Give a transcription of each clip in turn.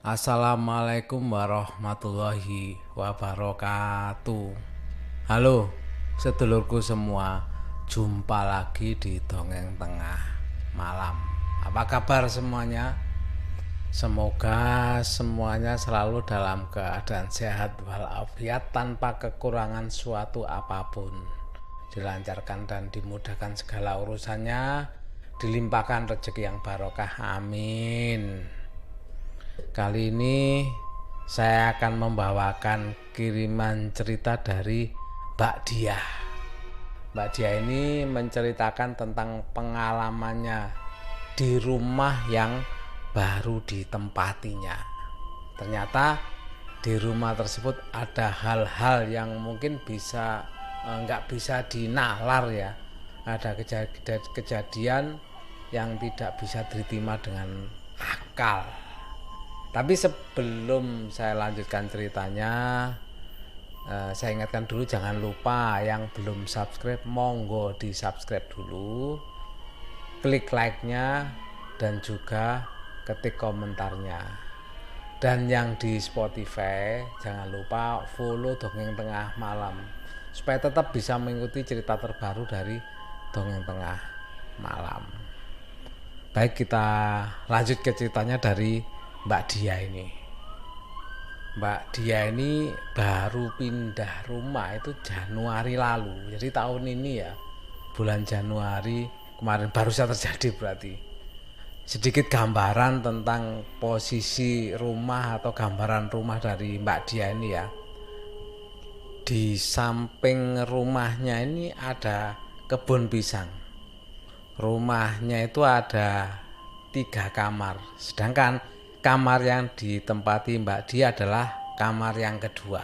Assalamualaikum warahmatullahi wabarakatuh. Halo sedulurku semua, jumpa lagi di Dongeng Tengah Malam. Apa kabar semuanya? Semoga semuanya selalu dalam keadaan sehat walafiat tanpa kekurangan suatu apapun. Dilancarkan dan dimudahkan segala urusannya, dilimpahkan rezeki yang barokah, amin. Kali ini saya akan membawakan kiriman cerita dari Mbak Diah. Mbak Diah ini menceritakan tentang pengalamannya di rumah yang baru ditempatinya. Ternyata di rumah tersebut ada hal-hal yang mungkin nggak bisa dinalar ya. Ada kejadian yang tidak bisa diterima dengan akal. Tapi sebelum saya lanjutkan ceritanya, saya ingatkan dulu jangan lupa yang belum subscribe monggo di subscribe dulu, klik like-nya dan juga ketik komentarnya. Dan yang di Spotify jangan lupa follow Dongeng Tengah Malam supaya tetap bisa mengikuti cerita terbaru dari Dongeng Tengah Malam. Baik, kita lanjut ke ceritanya dari Mbak Diah ini. Mbak Diah ini baru pindah rumah itu Januari lalu. Jadi tahun ini ya, bulan Januari kemarin baru saja terjadi berarti. Sedikit gambaran tentang posisi rumah atau gambaran rumah dari Mbak Diah ini ya. Di samping rumahnya ini ada kebun pisang. Rumahnya itu ada 3 kamar. Sedangkan kamar yang ditempati Mbak Diah adalah kamar yang kedua.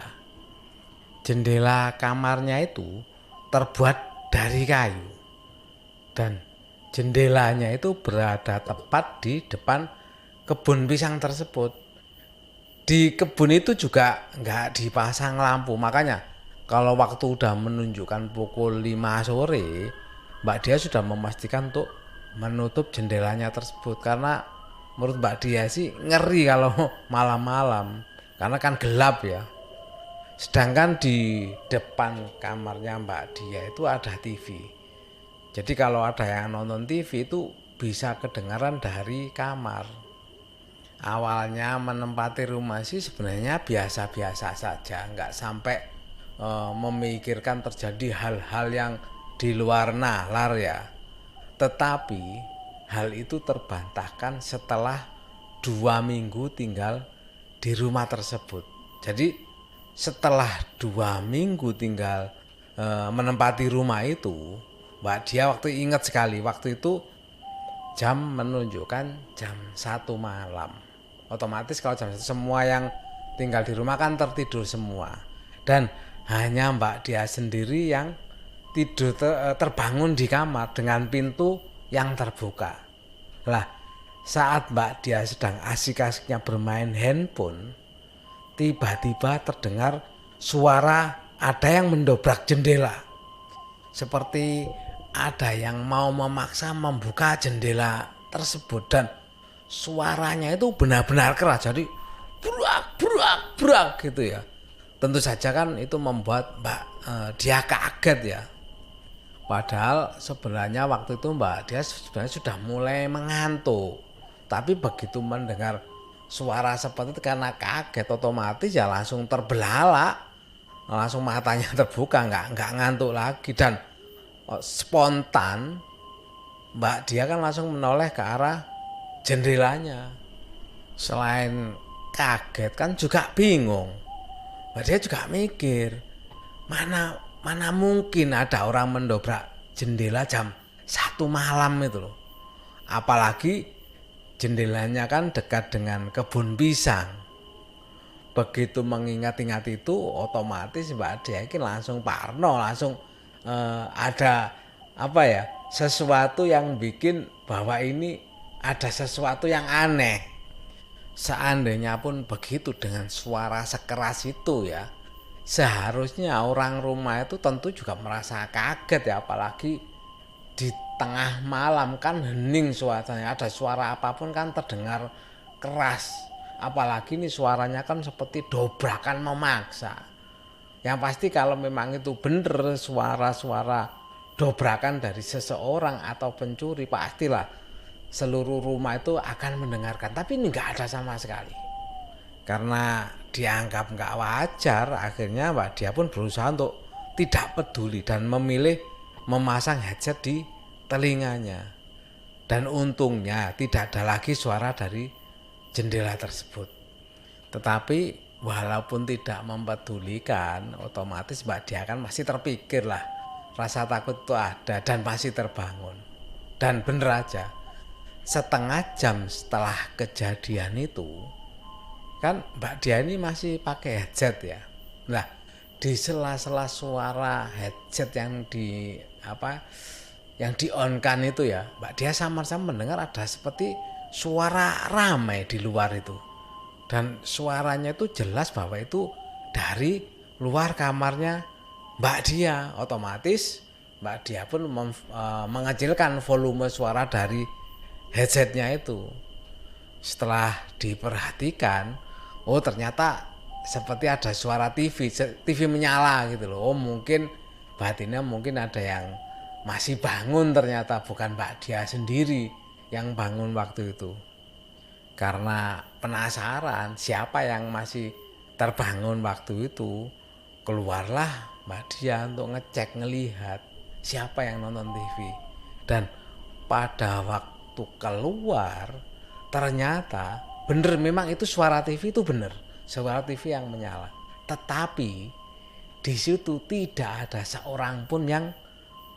Jendela kamarnya itu terbuat dari kayu. Dan jendelanya itu berada tepat di depan kebun pisang tersebut. Di kebun itu juga nggak dipasang lampu. Makanya kalau waktu udah menunjukkan pukul 5 sore, Mbak Diah sudah memastikan untuk menutup jendelanya tersebut. Karena menurut Mbak Diah sih ngeri kalau malam-malam, karena kan gelap ya. Sedangkan di depan kamarnya Mbak Diah itu ada TV. Jadi kalau ada yang nonton TV itu bisa kedengaran dari kamar. Awalnya menempati rumah sih sebenarnya biasa-biasa saja, nggak sampai memikirkan terjadi hal-hal yang di luar nalar ya. Tetapi hal itu terbantahkan setelah 2 minggu tinggal di rumah tersebut. Jadi setelah 2 minggu tinggal menempati rumah itu, Mbak Diah ingat sekali waktu itu jam menunjukkan jam 1 malam. Otomatis kalau jam 1 semua yang tinggal di rumah kan tertidur semua. Dan hanya Mbak Diah sendiri yang tidur terbangun di kamar dengan pintu yang terbuka. Lah, saat Mbak Diah sedang asik-asiknya bermain handphone, tiba-tiba terdengar suara ada yang mendobrak jendela. Seperti ada yang mau memaksa membuka jendela tersebut dan suaranya itu benar-benar keras. Jadi burak burak burak gitu ya. Tentu saja kan itu membuat Mbak Diah kaget ya. Padahal sebenarnya waktu itu Mbak Diah sebenarnya sudah mulai mengantuk. Tapi begitu mendengar suara seperti itu karena kaget otomatis ya langsung terbelalak. Langsung matanya terbuka, nggak ngantuk lagi. Dan spontan Mbak Diah kan langsung menoleh ke arah jendelanya. Selain kaget kan juga bingung. Mbak Diah juga mikir, mana mungkin ada orang mendobrak jendela jam 1 malam itu loh. Apalagi jendelanya kan dekat dengan kebun pisang. Begitu mengingat-ingat itu otomatis Mbak Diah ini langsung parno, langsung ada sesuatu yang bikin bahwa ini ada sesuatu yang aneh. Seandainya pun begitu dengan suara sekeras itu ya, seharusnya orang rumah itu tentu juga merasa kaget ya, apalagi di tengah malam kan hening suasananya, ada suara apapun kan terdengar keras. apalagi nih suaranya kan seperti dobrakan memaksa. Yang pasti kalau memang itu bener suara-suara dobrakan dari seseorang atau pencuri, pastilah seluruh rumah itu akan mendengarkan. Tapi ini nggak ada sama sekali. Karena dianggap nggak wajar, akhirnya Mbak Dia pun berusaha untuk tidak peduli dan memilih memasang headset di telinganya. Dan untungnya tidak ada lagi suara dari jendela tersebut. Tetapi walaupun tidak mempedulikan, otomatis Mbak Dia kan masih terpikir lah. Rasa takut itu ada dan masih terbangun. Dan bener aja, setengah jam setelah kejadian itu, kan Mbak Dia ini masih pakai headset ya. Nah, di sela-sela suara headset yang di on-kan itu ya, Mbak Dia sama-sama mendengar ada seperti suara ramai di luar itu. Dan suaranya itu jelas bahwa itu dari luar kamarnya Mbak Dia. Otomatis Mbak Dia pun mengecilkan volume suara dari headsetnya itu. Setelah diperhatikan, oh ternyata seperti ada suara TV menyala gitu loh. Oh mungkin batinnya mungkin ada yang masih bangun, ternyata bukan Mbak Dia sendiri yang bangun waktu itu. Karena penasaran siapa yang masih terbangun waktu itu, keluarlah Mbak Dia untuk ngecek, ngelihat siapa yang nonton TV. Dan pada waktu keluar, ternyata bener memang itu suara TV itu bener, suara TV yang menyala. Tetapi di situ tidak ada seorang pun yang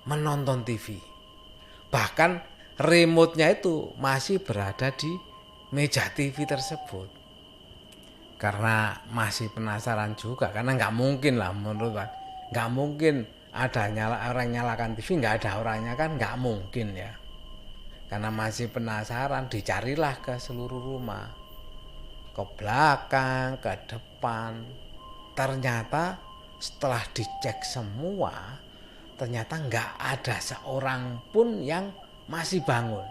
menonton TV. Bahkan remote-nya itu masih berada di meja TV tersebut. Karena masih penasaran juga, karena nggak mungkin lah menurut saya, nggak mungkin ada orang nyalakan TV nggak ada orangnya, kan nggak mungkin ya. Karena masih penasaran, dicarilah ke seluruh rumah, ke belakang, ke depan. Ternyata setelah dicek semua, ternyata nggak ada seorang pun yang masih bangun.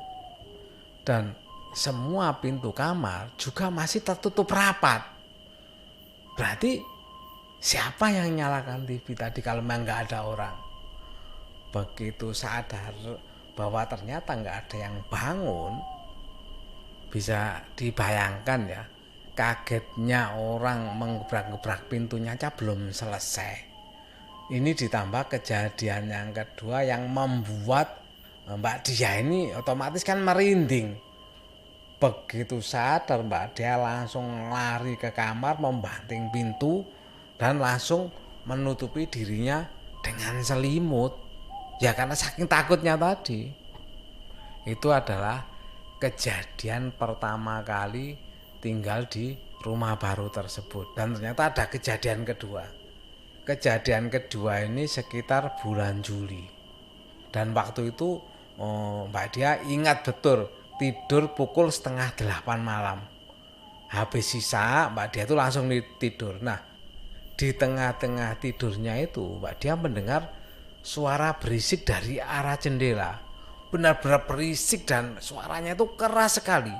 Dan semua pintu kamar juga masih tertutup rapat. Berarti siapa yang nyalakan TV tadi kalau memang nggak ada orang? Begitu sadar bahwa ternyata nggak ada yang bangun, bisa dibayangkan ya, kagetnya orang mengebrak-gebrak pintunya aja belum selesai. Ini ditambah kejadian yang kedua yang membuat Mbak Dia ini otomatis kan merinding. Begitu sadar, Mbak Dia langsung lari ke kamar, membanting pintu dan langsung menutupi dirinya dengan selimut. Ya karena saking takutnya tadi. Itu adalah kejadian pertama kali tinggal di rumah baru tersebut. Dan ternyata ada kejadian kedua. Kejadian kedua ini sekitar bulan Juli. Dan waktu itu Mbak Dia ingat betul, tidur pukul 7:30 malam. Habis sisa Mbak Dia itu langsung tidur. Nah, di tengah-tengah tidurnya itu Mbak Dia mendengar suara berisik dari arah jendela. Benar-benar berisik dan suaranya itu keras sekali.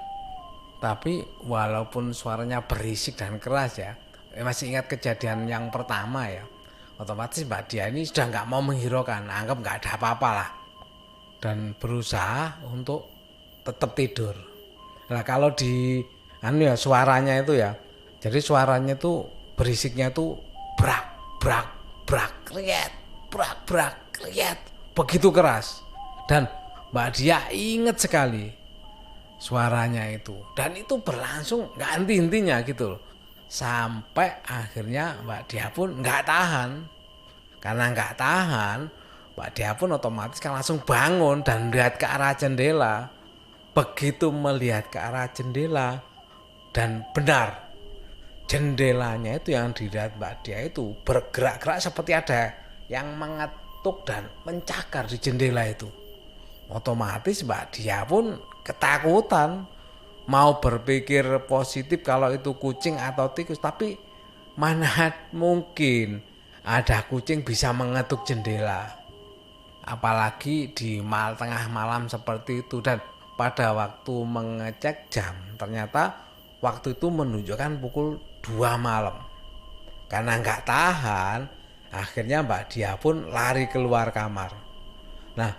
Tapi walaupun suaranya berisik dan keras ya, masih ingat kejadian yang pertama ya, otomatis Mbak Dia ini sudah nggak mau menghiraukan, anggap nggak ada apa-apa lah. Dan berusaha untuk tetap tidur. Nah kalau di suaranya itu ya, jadi suaranya itu berisiknya itu brak brak brak kriet, brak brak kriet, begitu keras. Dan Mbak Dia ingat sekali suaranya itu, dan itu berlangsung nggak henti-hentinya gitu loh. Sampai akhirnya Mbak Dia pun nggak tahan. Karena nggak tahan, Mbak Dia pun otomatis kan langsung bangun dan melihat ke arah jendela. Begitu melihat ke arah jendela, dan benar jendelanya itu yang dilihat Mbak Dia itu bergerak-gerak seperti ada yang mengetuk dan mencakar di jendela itu. Otomatis Mbak Dia pun ketakutan, mau berpikir positif kalau itu kucing atau tikus, tapi mana mungkin ada kucing bisa mengetuk jendela, apalagi di tengah malam seperti itu. Dan pada waktu mengecek jam, ternyata waktu itu menunjukkan pukul 2 malam. Karena nggak tahan, akhirnya Mbak Dia pun lari keluar kamar. Nah,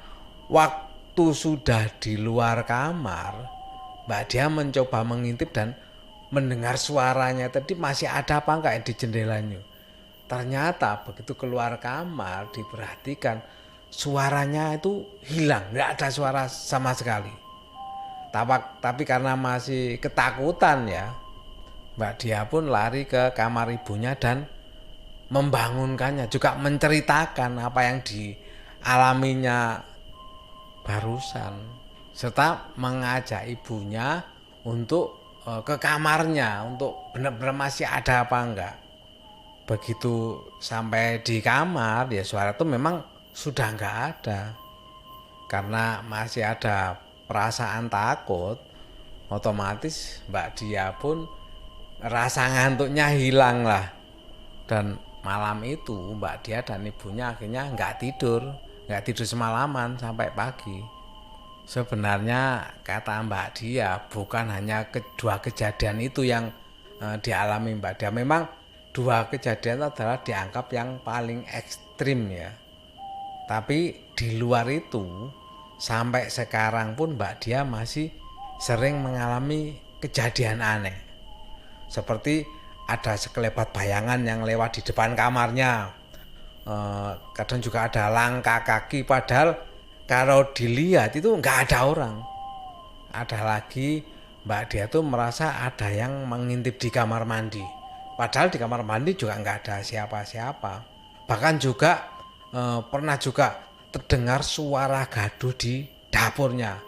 waktu sudah di luar kamar, Mbak Dia mencoba mengintip dan mendengar suaranya tadi masih ada apa enggak di jendelanya. Ternyata begitu keluar kamar diperhatikan suaranya itu hilang, nggak ada suara sama sekali. Tapi karena masih ketakutan ya, Mbak Dia pun lari ke kamar ibunya dan membangunkannya, juga menceritakan apa yang dialaminya barusan, serta mengajak ibunya untuk ke kamarnya untuk benar-benar masih ada apa enggak. Begitu sampai di kamar ya suara itu memang sudah enggak ada. Karena masih ada perasaan takut, otomatis Mbak Dia pun rasa ngantuknya hilang lah. Dan malam itu Mbak Dia dan ibunya akhirnya nggak tidur semalaman sampai pagi. Sebenarnya kata Mbak Dia bukan hanya kedua kejadian itu yang dialami Mbak Dia. Memang dua kejadian adalah dianggap yang paling ekstrim ya. Tapi di luar itu sampai sekarang pun Mbak Dia masih sering mengalami kejadian aneh. Seperti ada sekelebat bayangan yang lewat di depan kamarnya. Kadang juga ada langkah kaki, padahal kalau dilihat itu nggak ada orang. Ada lagi Mbak Dia tuh merasa ada yang mengintip di kamar mandi. Padahal di kamar mandi juga nggak ada siapa-siapa. Bahkan juga pernah juga terdengar suara gaduh di dapurnya.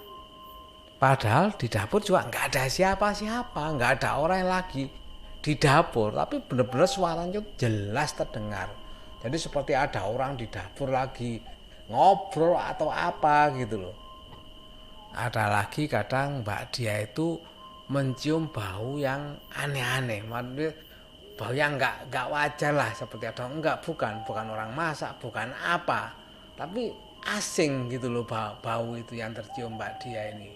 Padahal di dapur juga nggak ada siapa-siapa, nggak ada orang lagi di dapur. Tapi benar-benar suaranya jelas terdengar. Jadi seperti ada orang di dapur lagi ngobrol atau apa gitu loh. Ada lagi kadang Mbak Dia itu mencium bau yang aneh-aneh, maksudnya bau yang nggak wajar lah, seperti ada bukan orang masak, bukan apa, tapi asing gitu loh bau itu yang tercium Mbak Dia ini.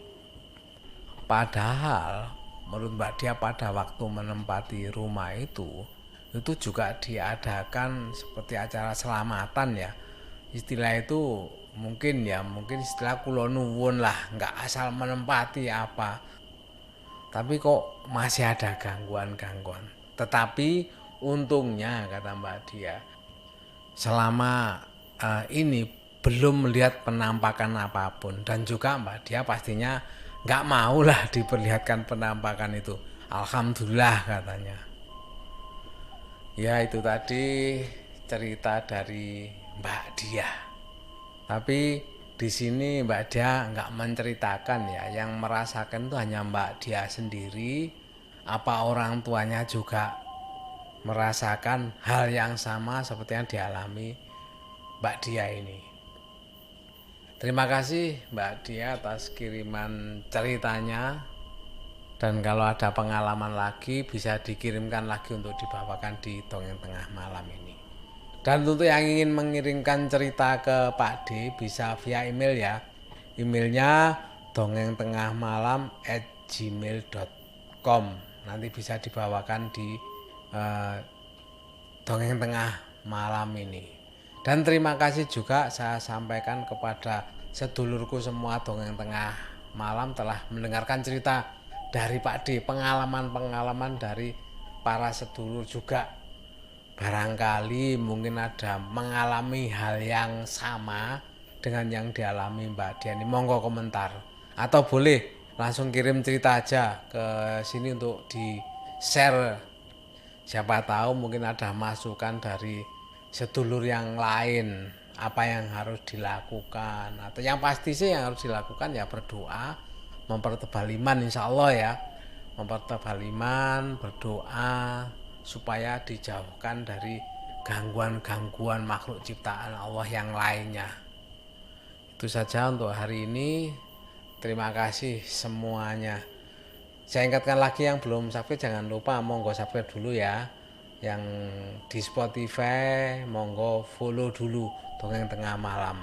Padahal menurut Mbak Dia pada waktu menempati rumah itu juga diadakan seperti acara selamatan ya. Istilah itu mungkin istilah kula nuwun lah, nggak asal menempati apa. Tapi kok masih ada gangguan-gangguan. Tetapi untungnya kata Mbak Dia, selama ini belum melihat penampakan apapun, dan juga Mbak Dia pastinya nggak mau lah diperlihatkan penampakan itu. Alhamdulillah katanya. Ya itu tadi cerita dari Mbak Dia. Tapi di sini Mbak Dia nggak menceritakan ya, yang merasakan itu hanya Mbak Dia sendiri. Apa orang tuanya juga merasakan hal yang sama seperti yang dialami Mbak Dia ini. Terima kasih Mbak Dia atas kiriman ceritanya. Dan kalau ada pengalaman lagi bisa dikirimkan lagi untuk dibawakan di Dongeng Tengah Malam ini. Dan untuk yang ingin mengirimkan cerita ke Pak D bisa via email ya. Emailnya dongengtengahmalam@gmail.com. Nanti bisa dibawakan di Dongeng Tengah Malam ini. Dan terima kasih juga saya sampaikan kepada sedulurku semua Dongeng Tengah Malam telah mendengarkan cerita dari Pak D, pengalaman-pengalaman dari para sedulur juga. Barangkali mungkin ada mengalami hal yang sama dengan yang dialami Mbak Dia ini. Monggo komentar. Atau boleh langsung kirim cerita aja ke sini untuk di-share. Siapa tahu mungkin ada masukan dari sedulur yang lain. Apa yang harus dilakukan. Atau yang pasti sih yang harus dilakukan ya berdoa, mempertebal iman insya Allah ya, mempertebal iman, berdoa supaya dijauhkan dari gangguan-gangguan makhluk ciptaan Allah yang lainnya. Itu saja untuk hari ini. Terima kasih semuanya. Saya ingatkan lagi yang belum subscribe jangan lupa monggo subscribe dulu ya. Yang di Spotify monggo follow dulu Dongeng Tengah Malam,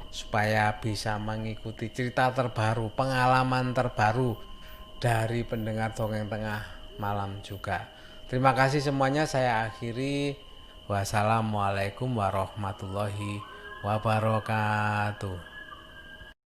supaya bisa mengikuti cerita terbaru, pengalaman terbaru dari pendengar dongeng tengah malam juga. Terima kasih semuanya, saya akhiri. Wassalamualaikum warahmatullahi wabarakatuh.